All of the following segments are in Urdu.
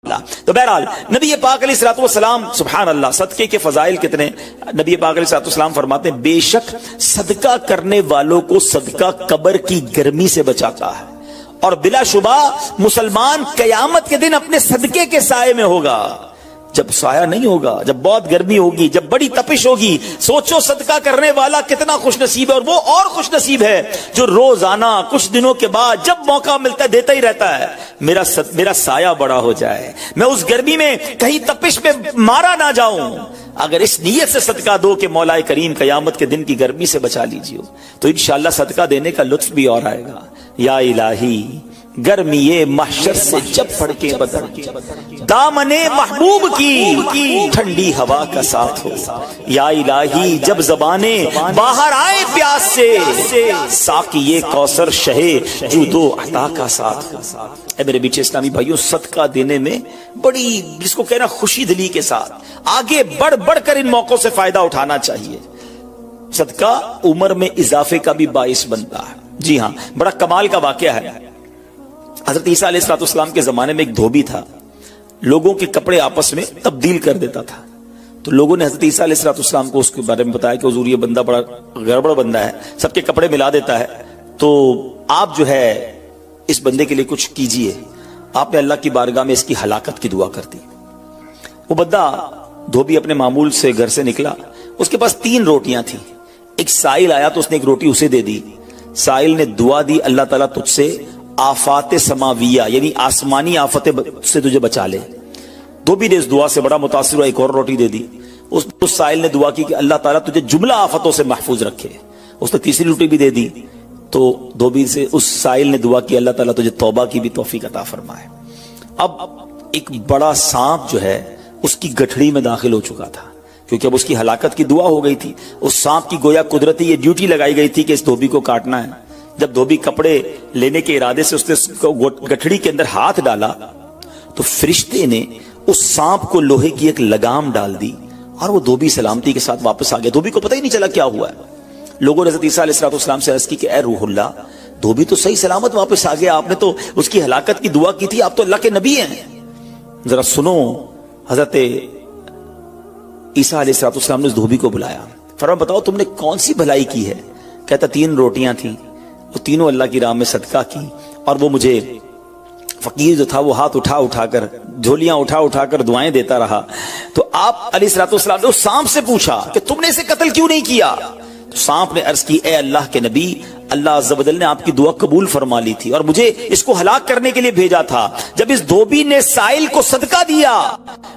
تو بہرحال نبی پاک علیہ الصلوۃ والسلام سبحان اللہ صدقے کے فضائل کتنے. نبی پاک علیہ الصلوۃ والسلام فرماتے ہیں بے شک صدقہ کرنے والوں کو صدقہ قبر کی گرمی سے بچاتا ہے اور بلا شبہ مسلمان قیامت کے دن اپنے صدقے کے سائے میں ہوگا. جب سایہ نہیں ہوگا، جب بہت گرمی ہوگی، جب بڑی تپش ہوگی، سوچو صدقہ کرنے والا کتنا خوش نصیب ہے. اور وہ اور خوش نصیب ہے جو روزانہ کچھ دنوں کے بعد جب موقع ملتا ہے دیتا ہی رہتا ہے. میرا سایہ بڑا ہو جائے، میں اس گرمی میں کہیں تپش میں مارا نہ جاؤں. اگر اس نیت سے صدقہ دو کہ مولا کریم قیامت کے دن کی گرمی سے بچا لیجیے تو انشاءاللہ صدقہ دینے کا لطف بھی اور آئے گا. یا الہی گرمی محشر سے جب پڑ کے بدر دامن محبوب کی ٹھنڈی ہوا کا ساتھ ہو. یا الہی جب زبانیں باہر آئے پیاس سے ساقی کوثر شہے جود و عطا کا ساتھ ہو. اے میرے بیچے اسلامی بھائیوں، صدقہ دینے میں بڑی جس کو کہنا خوشی دلی کے ساتھ آگے بڑھ بڑھ کر ان موقعوں سے فائدہ اٹھانا چاہیے. صدقہ عمر میں اضافے کا بھی باعث بنتا ہے. جی ہاں، بڑا کمال کا واقعہ ہے. حضرت عیسیٰ علیہ السلام کے زمانے میں ایک دھوبی تھا، لوگوں کے کپڑے آپس میں تبدیل کر دیتا تھا. تو لوگوں نے حضرت عیسیٰ علیہ السلام کو اس کے بارے میں بتایا کہ حضور یہ بندہ بڑا گڑبڑ بندہ ہے، سب کے کپڑے ملا دیتا ہے، تو آپ جو ہے اس بندے کے لیے کچھ کیجئے. آپ نے اللہ کی بارگاہ میں اس کی ہلاکت کی دعا کر دی. وہ بندہ دھوبی اپنے معمول سے گھر سے نکلا، اس کے پاس 3 روٹیاں تھیں. ایک سائل آیا تو اس نے ایک روٹی اسے دے دی. سائل نے دعا دی اللہ تعالیٰ تجھ سے آفات سماویہ یعنی آسمانی آفتیں سے تجھے بچا لے. دھوبی نے اس دعا سے بڑا متاثر ہوا، ایک اور روٹی دے دی. اس سائل نے دعا کی کہ اللہ تعالیٰ تجھے جملہ آفتوں سے محفوظ رکھے. اس نے تیسری روٹی بھی دے دی. تو دھوبی سے اس سائل نے دعا کی اللہ تعالیٰ تجھے توبہ کی بھی توفیق عطا فرمائے. اب ایک بڑا سانپ جو ہے اس کی گٹھڑی میں داخل ہو چکا تھا، کیونکہ اب اس کی ہلاکت کی دعا ہو گئی تھی. اس سانپ کی گویا قدرتی یہ ڈیوٹی لگائی گئی تھی کہ اس دھوبی کو کاٹنا ہے. جب دھوبی کپڑے لینے کے ارادے سے اس نے گٹھڑی کے اندر ہاتھ ڈالا تو فرشتے نے اس سانپ کو لوہے کی ایک لگام ڈال دی اور وہ دھوبی سلامتی کے ساتھ واپس آ گیا. دھوبی کو پتہ ہی نہیں چلا کیا ہوا ہے. لوگوں نے حضرت عیسیٰ علیہ السلام سے عرض کی کہ اے روح اللہ، دھوبی تو صحیح سلامت واپس آ گیا، آپ نے تو اس کی ہلاکت کی دعا کی تھی، آپ تو اللہ کے نبی ہیں. ذرا سنو. حضرت عیسیٰ علیہ السلام نے اس دھوبی کو بلایا، فرمایا بتاؤ تم نے کون سی بھلائی کی ہے؟ کہتا 3 روٹیاں تھیں، وہ تینوں اللہ کی راہ میں صدقہ کی، اور وہ مجھے فقیر جو تھا وہ ہاتھ اٹھا کر جھولیاں اٹھا کر دعائیں دیتا رہا. تو آپ علیہ السلام نے اس سانپ سے پوچھا کہ تم نے اسے قتل کیوں نہیں کیا؟ تو سانپ نے عرض کی اے اللہ کے نبی، اللہ عز و جل نے آپ کی دعا قبول فرما لی تھی اور مجھے اس کو ہلاک کرنے کے لیے بھیجا تھا. جب اس دھوبی نے سائل کو صدقہ دیا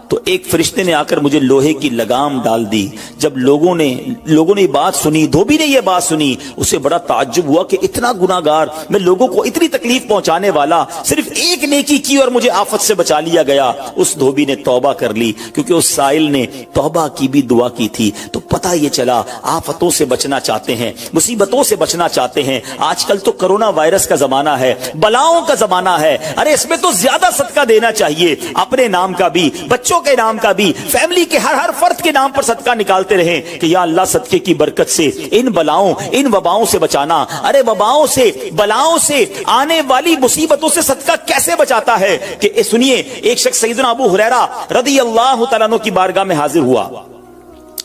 تو ایک فرشتے نے آ کر مجھے لوہے کی لگام ڈال دی. جب لوگوں نے یہ بات سنی، دھوبی نے یہ بات سنی، اسے بڑا تعجب ہوا کہ اتنا گناہگار میں، لوگوں کو اتنی تکلیف پہنچانے والا، صرف ایک نیکی کی اور مجھے آفت سے بچا لیا گیا. اس دھوبی نے توبہ کر لی کیونکہ اس سائل نے توبہ کی بھی دعا کی تھی. تو پتہ یہ چلا آفتوں سے بچنا چاہتے ہیں، مصیبتوں سے بچنا چاہتے ہیں. آج کل تو کرونا وائرس کا زمانہ ہے، بلاؤں کا زمانہ ہے. ارے اس میں تو زیادہ صدقہ دینا چاہیے، اپنے نام کا بھی، بچوں کے نام کا بھی، فیملی کے ہر فرد کے نام پر صدقہ نکالتے رہیں کہ یا اللہ صدقے کی برکت سے ان بلاؤں ان وباؤں سے بچانا. ارے وباؤں سے، بلاؤں سے، آنے والی مصیبتوں سے صدقہ کیسے بچاتا ہے کہ سنیے. ایک شخص سیدنا ابو ہریرہ رضی اللہ تعالیٰ عنہ کی بارگاہ میں حاضر ہوا،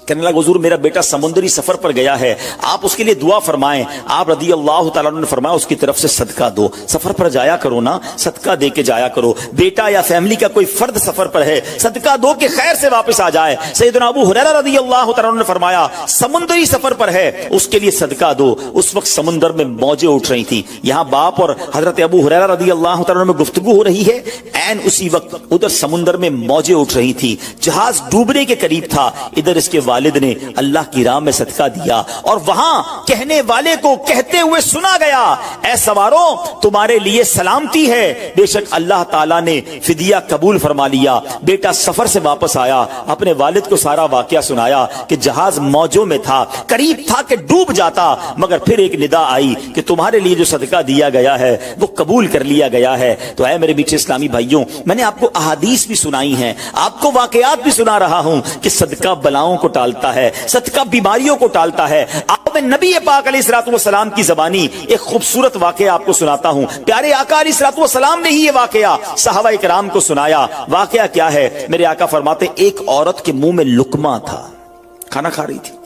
کہنے لگا حضور میرا بیٹا سمندری سفر پر گیا ہے، آپ اس کے لیے دعا فرمائیں. آپ رضی اللہ تعالیٰ عنہ نے فرمایا اس کی طرف سے صدقہ دو. سفر پر جایا کرو نا، صدقہ دے کے جایا کرو. بیٹا یا فیملی کا کوئی فرد سفر پر ہے، صدقہ دو کہ خیر سے واپس آ جائے. سیدنا ابو ہریرہ رضی اللہ تعالیٰ عنہ نے فرمایا سمندری سفر پر ہے، اس کے لیے صدقہ دو. اس وقت سمندر میں موجیں اٹھ رہی تھیں. یہاں باپ اور حضرت ابو ہریرہ رضی اللہ تعالیٰ عنہ میں گفتگو ہو رہی ہے، عین اسی وقت ادھر سمندر میں موجیں اٹھ رہی تھی، جہاز ڈوبنے کے قریب تھا. ادھر اس کے والد نے اللہ کی راہ میں صدقہ دیا اور وہاں کہنے والے کو کہتے ہوئے سنا گیا اے سواروں تمہارے لیے سلامتی ہے، بے شک اللہ تعالیٰ نے فدیہ قبول فرما لیا. بیٹا سفر سے واپس آیا، اپنے والد کو سارا واقعہ سنایا کہ جہاز موجوں میں تھا، قریب تھا کہ ڈوب جاتا، مگر پھر ایک ندا آئی کہ تمہارے لیے جو صدقہ دیا گیا ہے وہ قبول کر لیا گیا ہے. تو اے میرے بیچے اسلامی بھائیوں، میں نے آپ کو احادیث بھی سنائی ہیں، آپ کو واقعات بھی سنا رہا ہوں کہ صدقہ بلاؤں کو ٹال ٹالتا ہے, صدقہ بیماریوں کو ٹالتا ہے. آپ میں نبی پاک علیہ الصلوۃ والسلام کی زبانی ایک خوبصورت واقعہ آپ کو سناتا ہوں. پیارے آقا علیہ الصلوۃ والسلام نے ہی یہ واقعہ صحابہ کرام کو سنایا. واقعہ کیا ہے؟ میرے آقا فرماتے ایک عورت کے منہ میں لقمہ تھا, کھانا کھا رہی تھی,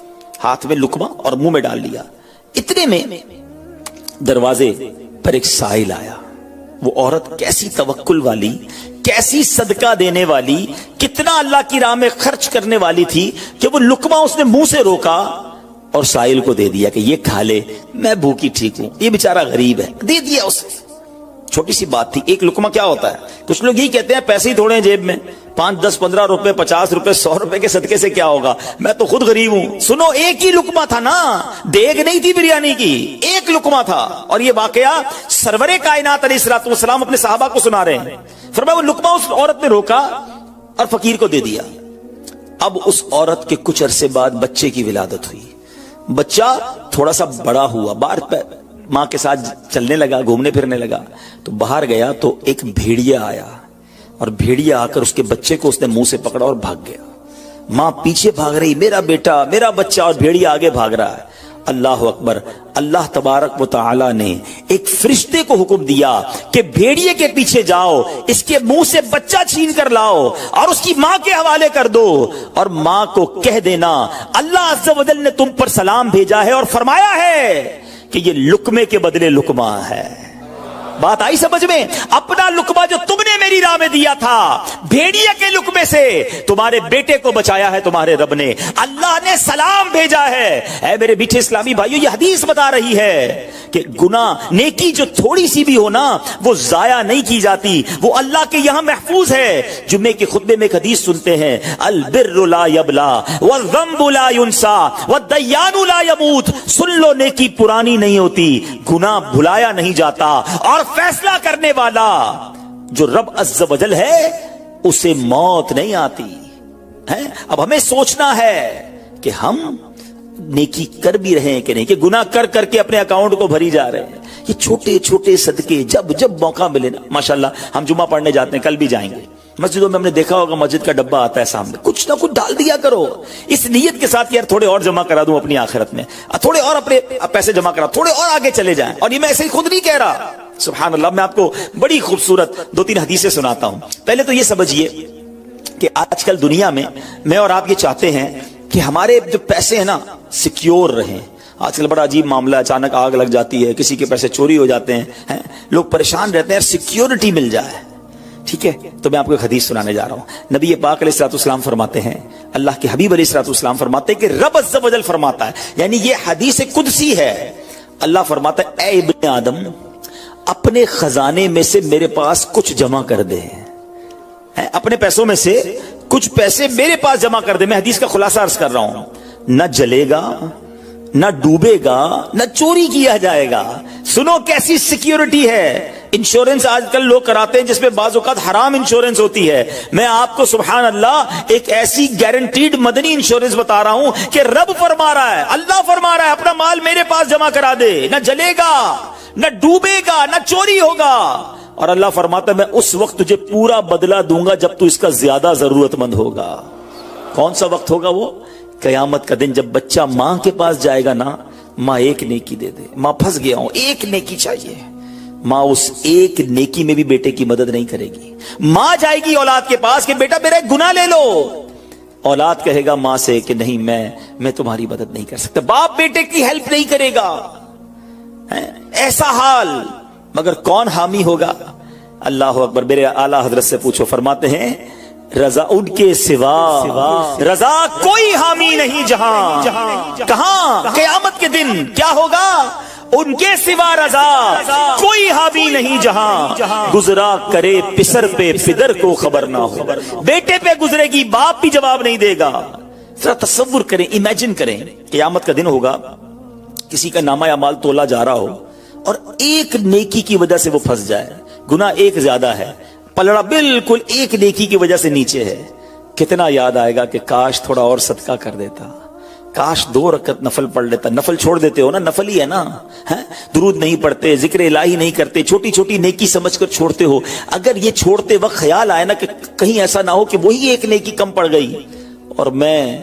ہاتھ میں لقمہ اور منہ میں ڈال لیا. اتنے میں دروازے پر ایک سائل آیا. وہ عورت کیسی توکل والی, کیسی صدقہ دینے والی, کتنا اللہ کی راہ میں خرچ کرنے والی تھی کہ وہ لقمہ اس نے منہ سے روکا اور سائل کو دے دیا کہ یہ کھا لے, میں بھوکی ٹھیک ہوں, یہ بیچارہ غریب ہے, دے دیا اسے. چھوٹی سی بات تھی. ایک لقمہ کیا ہوتا ہے؟ کچھ لوگ یہی کہتے ہیں پیسے ہی تھوڑے ہیں جیب میں, 5 10 15 روپے 50 روپے 100 روپے کے صدقے سے کیا ہوگا, میں تو خود غریب ہوں. سنو, ایک ہی لقمہ تھا نا, دیگ نہیں تھی بریانی کی, ایک لقمہ تھا. اور یہ واقعہ سرور کائنات علیہ الصلوۃ والسلام اپنے صحابہ کو سنا رہے ہیں. فرمایا وہ لقمہ اس عورت نے روکا اور فقیر کو دے دیا. اب اس عورت کے کچھ عرصے بعد بچے کی ولادت ہوئی. بچہ تھوڑا سا بڑا ہوا, باہر ماں کے ساتھ چلنے لگا, گھومنے پھرنے لگا. تو باہر گیا تو ایک بھیڑیا آیا, اور بھیڑیا آ کر اس کے بچے کو اس نے منہ سے پکڑا اور بھاگ گیا. ماں پیچھے بھاگ رہی, میرا بیٹا میرا بچہ, اور بھیڑیا آگے بھاگ رہا ہے. اللہ اکبر. اللہ تبارک و تعالی نے ایک فرشتے کو حکم دیا کہ بھیڑیے کے پیچھے جاؤ, اس کے منہ سے بچہ چھین کر لاؤ اور اس کی ماں کے حوالے کر دو, اور ماں کو کہہ دینا اللہ عز و جل نے تم پر سلام بھیجا ہے اور فرمایا ہے کہ یہ لقمے کے بدلے لقمہ ہے. بات آئی سمجھ میں؟ اپنا لقمہ جو تم نے میری راہ میں دیا تھا, بھیڑیا کے لقمے سے تمہارے بیٹے کو بچایا ہے تمہارے رب نے. اللہ نے سلام بھیجا ہے. اے میرے میٹھے اسلامی بھائیو, یہ حدیث بتا رہی ہے کہ گناہ, نیکی جو تھوڑی سی بھی ہو نا, وہ ضائع نہیں کی جاتی, وہ اللہ کے یہاں محفوظ ہے. جمعے کے خطبے میں ایک حدیث سنتے ہیں, البر لا یبلا والذنب لا ینسا والدیان لا یموت. سن لو, نیکی پرانی نہیں ہوتی, گناہ بھلایا نہیں جاتا, اور فیصلہ کرنے والا جو رب عز و جل ہے اسے موت نہیں آتی ہے. اب ہمیں سوچنا ہے کہ ہم نیکی کر بھی رہے ہیں کہ نہیں, کہ گناہ کر کر کے اپنے اکاؤنٹ کو بھری جا رہے ہیں. یہ چھوٹے چھوٹے صدقے جب جب موقع ملے نا, ماشاءاللہ ہم جمعہ پڑھنے جاتے ہیں, کل بھی جائیں گے. مسجدوں میں ہم نے دیکھا ہوگا مسجد کا ڈبہ آتا ہے سامنے, کچھ نہ کچھ ڈال دیا کرو اس نیت کے ساتھ یار تھوڑے اور جمع کرا دوں اپنی آخرت میں, تھوڑے اور اپنے پیسے جمع کرا, تھوڑے اور آگے چلے جائیں. اور یہ میں ایسے ہی خود نہیں کہہ رہا, سبحان اللہ. میں آپ کو بڑی خوبصورت 2-3 حدیثیں سناتا ہوں. پہلے تو یہ سمجھیے کہ آج کل دنیا میں اور آپ یہ چاہتے ہیں کہ ہمارے جو پیسے ہیں نا سیکیور رہیں. آج کل بڑا عجیب معاملہ, اچانک آگ لگ جاتی ہے, کسی کے پیسے چوری ہو جاتے ہیں, لوگ پریشان رہتے ہیں, سیکیورٹی مل جائے. ٹھیک ہے, تو میں آپ کو ایک حدیث سنانے جا رہا ہوں. نبی پاک علیہ الصلوۃ والسلام فرماتے ہیں, اللہ کے حبیب علیہ الصلوۃ والسلام فرماتے ہیں کہ رب عز و جل فرماتا ہے, یعنی یہ حدیث قدسی ہے. اللہ فرماتا ہے اے ابن آدم, اپنے خزانے میں سے میرے پاس کچھ جمع کر دے, اپنے پیسوں میں سے کچھ پیسے میرے پاس جمع کر دے. میں حدیث کا خلاصہ عرض کر رہا ہوں, نہ جلے گا, نہ ڈوبے گا, نہ چوری کیا جائے گا. سنو کیسی سیکیورٹی ہے. انشورنس آج کل لوگ کراتے ہیں جس میں بعض اوقات حرام انشورنس ہوتی ہے. میں آپ کو سبحان اللہ ایک ایسی گارنٹیڈ مدنی انشورنس بتا رہا ہوں کہ رب فرما رہا ہے, اللہ فرما رہا ہے, اپنا مال میرے پاس جمع کرا دے, نہ جلے گا, نہ ڈوبے گا, نہ چوری ہوگا. اور اللہ فرماتا ہے میں اس وقت تجھے پورا بدلہ دوں گا جب تو اس کا زیادہ ضرورت مند ہوگا. کون سا وقت ہوگا وہ؟ قیامت کا دن, جب بچہ ماں کے پاس جائے گا نا, ماں ایک نیکی دے دے, ماں پھنس گیا ہوں, ایک نیکی چاہیے. ماں اس ایک نیکی میں بھی بیٹے کی مدد نہیں کرے گی. ماں جائے گی اولاد کے پاس کہ بیٹا میرا ایک گناہ لے لو, اولاد کہے گا ماں سے کہ نہیں میں تمہاری مدد نہیں کر سکتا. باپ بیٹے کی ہیلپ نہیں کرے گا. ایسا حال, مگر کون حامی ہوگا؟ اللہ اکبر. میرے اعلیٰ حضرت سے پوچھو, فرماتے ہیں رضا ان کے سوا رضا کوئی حامی نہیں جہاں. کہاں؟ قیامت کے دن کیا ہوگا؟ ان کے سوا رضا کوئی حامی نہیں جہاں. گزرا کرے پسر پہ پدر کو خبر نہ ہو. بیٹے پہ گزرے گی, باپ بھی جواب نہیں دے گا. ذرا تصور کریں, امیجن کریں, قیامت کا دن ہوگا, کسی کا نامہ اعمال تولا جا رہا ہو اور ایک نیکی کی وجہ سے وہ پھنس جائے. گناہ ایک زیادہ ہے, پلڑا بالکل ایک نیکی کی وجہ سے نیچے ہے. کتنا یاد آئے گا کہ کاش تھوڑا اور صدقہ کر دیتا, کاش 2 رکعت نفل پڑھ لیتا. نفل چھوڑ دیتے ہو نا, نفل ہی ہے نا, درود نہیں پڑھتے, ذکر الہی نہیں کرتے, چھوٹی چھوٹی نیکی سمجھ کر چھوڑتے ہو. اگر یہ چھوڑتے وقت خیال آئے نا کہ کہیں ایسا نہ ہو کہ وہی ایک نیکی کم پڑ گئی اور میں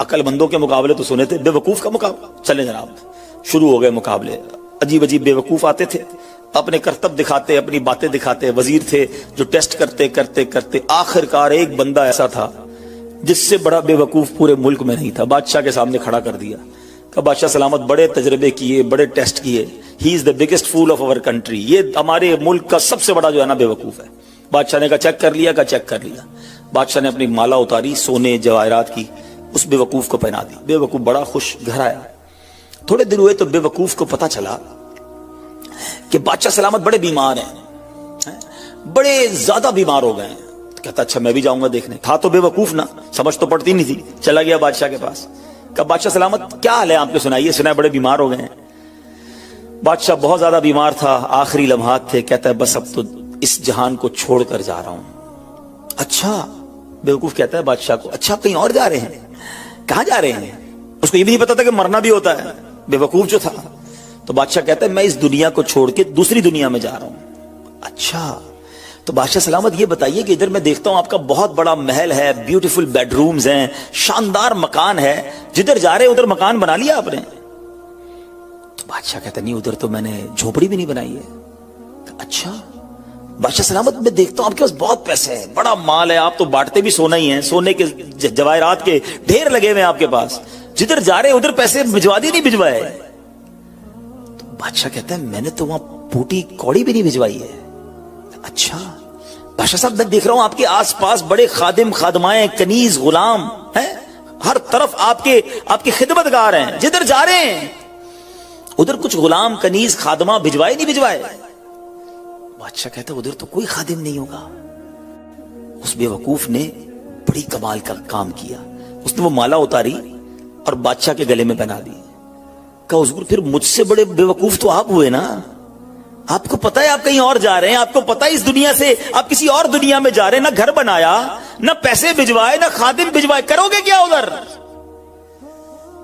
عقل مندوں کے مقابلے تو سنے تھے، بے وقوف کا مقابلہ، چلیں جناب شروع ہو گئے مقابلے. عجیب عجیب بے وقوف آتے تھے، اپنے کرتب دکھاتے، اپنی باتیں دکھاتے. وزیر تھے جو ٹیسٹ کرتے کرتے کرتے آخر کار ایک بندہ ایسا تھا جس سے بڑا بے وقوف پورے ملک میں نہیں تھا. بادشاہ کے سامنے کھڑا کر دیا کہ بادشاہ سلامت، بڑے تجربے کیے، بڑے ٹیسٹ کیے، he is the biggest fool of over country, یہ ہمارے ملک کا سب سے بڑا جو ہے نا بے وقوف ہے. بادشاہ نے کہا چیک کر لیا، کہا چیک کر لیا. بادشاہ نے اپنی مالا اتاری سونے جواہرات کی، اس بے وقوف کو پہنا دی. بے وقوف بڑا خوش گھر آیا. تھوڑے دن ہوئے تو بے وقوف کو پتا چلا کہ بادشاہ سلامت بڑے بیمار ہیں، بڑے زیادہ بیمار ہو گئے ہیں. کہتا اچھا میں بھی جاؤں گا دیکھنے. تھا تو بے وقوف نا، سمجھ تو پڑتی نہیں تھی. چلا گیا بادشاہ کے پاس. کہا بادشاہ سلامت کیا حال ہے آپ کے، سنائیے، سنا ہے بڑے بیمار ہو گئے ہیں. بادشاہ بہت زیادہ بیمار تھا، آخری لمحات تھے. کہتا ہے بس اب تو اس جہان کو چھوڑ کر جا رہا ہوں. اچھا، بے وقوف کہتا ہے بادشاہ کو اچھا کہیں اور جا رہے ہیں؟ کہاں جا رہے ہیں؟ اس کو یہ بھی نہیں پتا تھا کہ مرنا بھی ہوتا ہے، بے وقوف جو تھا. تو بادشاہ کہتا ہے میں اس دنیا کو چھوڑ کے دوسری دنیا میں جا رہا ہوں. اچھا، تو بادشاہ سلامت یہ بتائیے کہ ادھر میں دیکھتا ہوں آپ کا بہت بڑا محل ہے، بیوٹیفل بیڈ رومز ہیں، شاندار مکان ہے، جدھر جا رہے ادھر مکان بنا لیا آپ نے؟ تو بادشاہ کہتا نہیں، ادھر تو میں نے جھوپڑی بھی نہیں بنائی ہے. اچھا. بادشاہ سلامت میں دیکھتا ہوں آپ کے پاس بہت پیسے ہیں، بڑا مال ہے، آپ تو بانٹتے بھی سونا ہی ہیں، سونے کے جواہرات کے ڈھیر لگے ہوئے ہیں آپ کے پاس، جدھر جا رہے ادھر پیسے بھجوا دیے نہیں بھجوائے؟ تو بادشاہ کہتا ہے میں نے تو وہاں پوٹی کوڑی بھی نہیں بھجوائی ہے. اچھا. بادشاہ صاحب میں دیکھ رہا ہوں آپ کے آس پاس بڑے خادم خادمائیں، کنیز غلام ہیں، ہر طرف آپ کے خدمتگار ہیں، جدھر جا رہے ہیں ادھر کچھ غلام کنیز خادمہ بھجوائے نہیں بھجوائے؟ بادشاہ کہتا ہے ادھر تو کوئی خادم نہیں ہوگا. اس بے وقوف نے بڑی کمال کا کام کیا. اس نے وہ مالا اتاری اور بادشاہ کے گلے میں پہنا دی. کہا حضور پھر مجھ سے بڑے بے وقوف تو آپ ہوئے نا، آپ کو پتا ہے آپ کہیں اور جا رہے ہیں، آپ کو پتا ہے اس دنیا سے آپ کسی اور دنیا میں جا رہے ہیں، نہ گھر بنایا، نہ پیسے بھجوائے، نہ خادم بھجوائے، کرو گے کیا ادھر؟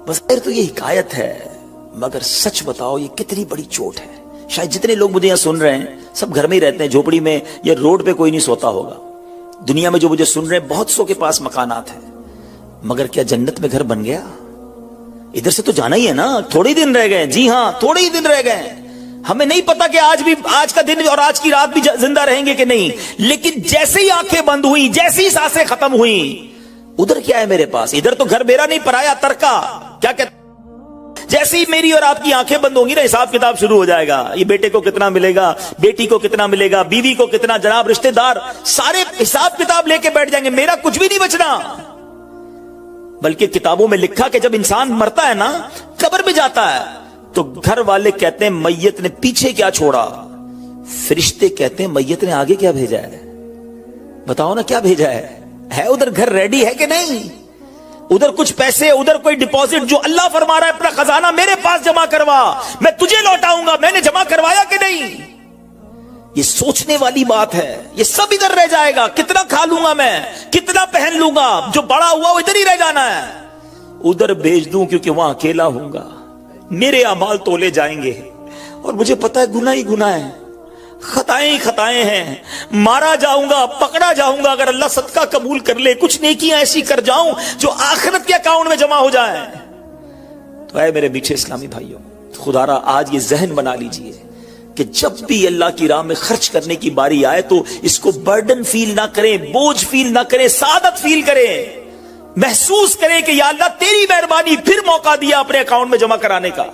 بس پھر تو یہ حکایت ہے، مگر سچ بتاؤ یہ کتنی بڑی چوٹ ہے. شاید جتنے لوگ مجھے یہاں سن رہے ہیں سب گھر میں ہی رہتے ہیں، جھوپڑی میں یا روڈ پہ کوئی نہیں سوتا ہوگا. دنیا میں جو مجھے سن رہے ہیں بہت سو کے پاس مکانات ہیں، مگر کیا جنت میں گھر بن گیا؟ ادھر سے تو جانا ہی ہے نا، تھوڑے ہی دن رہ گئے. جی ہاں، تھوڑے ہی دن رہ گئے. ہمیں نہیں پتا کہ آج کا دن اور آج کی رات بھی زندہ رہیں گے کہ نہیں، لیکن جیسے ہی آنکھیں بند ہوئی، جیسے ہی سانسیں ختم ہوئی، ادھر کیا ہے میرے پاس؟ ادھر تو گھر میرا نہیں، پرایا ترکا. کیا کہتے جیسے ہی میری اور آپ کی آنکھیں بند ہوں گی نا، حساب کتاب شروع ہو جائے گا. یہ بیٹے کو کتنا ملے گا، بیٹی کو کتنا ملے گا، بیوی کو کتنا، جناب رشتہ دار سارے حساب کتاب لے کے بیٹھ جائیں گے. میرا کچھ بھی نہیں بچنا. بلکہ کتابوں میں لکھا کہ جب انسان مرتا ہے نا، قبر میں جاتا ہے تو گھر والے کہتے ہیں میت نے پیچھے کیا چھوڑا، فرشتے کہتے ہیں میت نے آگے کیا بھیجا ہے. بتاؤ نا کیا بھیجا ہے ادھر گھر ریڈی ہے کہ نہیں؟ ادھر کچھ پیسے، ادھر کوئی ڈپوزٹ، جو اللہ فرما رہا ہے اپنا خزانہ میرے پاس جمع کروا، میں تجھے لوٹاؤں گا، میں نے جمع کروایا کہ نہیں؟ یہ سوچنے والی بات ہے. یہ سب ادھر رہ جائے گا. کتنا کھا لوں گا میں، کتنا پہن لوں گا، جو بڑا ہوا وہ ادھر ہی رہ جانا ہے. ادھر بھیج دوں کیونکہ وہاں اکیلا ہوں گا. میرے اعمال تولے جائیں گے اور مجھے پتا ہے گناہ ہی گناہ ہے، خطائیں ہی خطائیں ہیں. مارا جاؤں گا، پکڑا جاؤں گا، اگر اللہ صدقہ قبول کر لے، کچھ نیکیاں ایسی کر جاؤں جو آخرت کے اکاؤنٹ میں جمع ہو جائیں. تو اے میرے میٹھے اسلامی بھائیوں، خدا را آج یہ ذہن بنا لیجئے کہ جب بھی اللہ کی راہ میں خرچ کرنے کی باری آئے تو اس کو برڈن فیل نہ کریں، بوجھ فیل نہ کریں، سعادت فیل کریں، محسوس کریں کہ یا اللہ تیری مہربانی، پھر موقع دیا اپنے اکاؤنٹ میں جمع کرانے کا.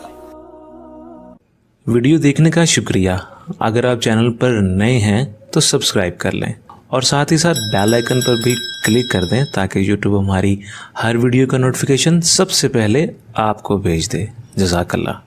ویڈیو دیکھنے کا شکریہ. اگر آپ چینل پر نئے ہیں تو سبسکرائب کر لیں اور ساتھ ہی ساتھ بیل آئیکن پر بھی کلک کر دیں تاکہ یوٹیوب ہماری ہر ویڈیو کا نوٹیفیکیشن سب سے پہلے آپ کو بھیج دے. جزاک اللہ.